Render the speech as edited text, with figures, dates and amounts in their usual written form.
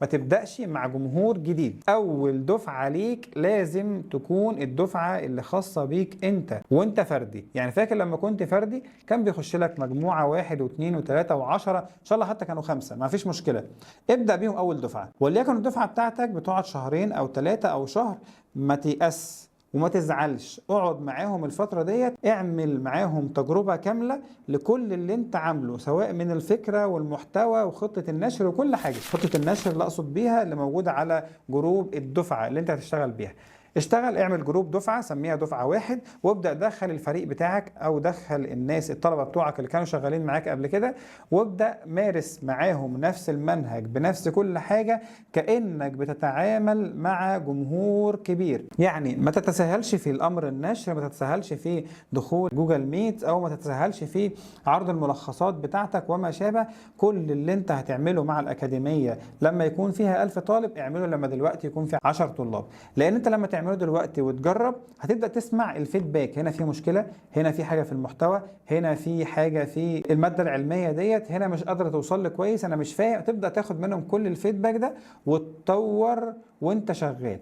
ما تبدأش مع جمهور جديد. أول دفعة ليك لازم تكون الدفعة اللي خاصة بيك أنت وأنت فردي. يعني فاكر لما كنت فردي كان بيخش لك مجموعة واحد واثنين وثلاثة وعشرة، إن شاء الله حتى كانوا خمسة، ما فيش مشكلة. ابدأ بيهم أول دفعة، وليكن الدفعة بتاعتك بتقعد شهرين أو ثلاثة أو شهر. ما تيأس وما تزعلش، اقعد معاهم الفترة ديت، اعمل معاهم تجربة كاملة لكل اللي انت عامله، سواء من الفكرة والمحتوى وخطة النشر وكل حاجة. خطة النشر اللي اقصد بيها اللي موجودة على جروب الدفعة اللي انت هتشتغل بيها. اشتغل، اعمل جروب دفعة، سميها دفعة واحد، وابدأ دخل الفريق بتاعك او دخل الناس الطلبة بتوعك اللي كانوا شغالين معاك قبل كده، وابدأ مارس معاهم نفس المنهج بنفس كل حاجة، كأنك بتتعامل مع جمهور كبير. يعني ما تتساهلش في الامر النشر، ما تتساهلش في دخول جوجل ميت، او ما تتساهلش في عرض الملخصات بتاعتك وما شابه. كل اللي انت هتعمله مع الأكاديمية لما يكون فيها 1000 طالب اعمله لما دلوقتي يكون فيها 10 طلاب، لان انت لما تعمله دلوقتي وتجرب هتبدأ تسمع الفيدباك. هنا في مشكلة، هنا في حاجة في المحتوى، هنا في حاجة في المادة العلمية ديت، هنا مش قادرة توصل لي كويس، انا مش فاهم. تبدأ تاخد منهم كل الفيدباك ده وتطور وانت شغال.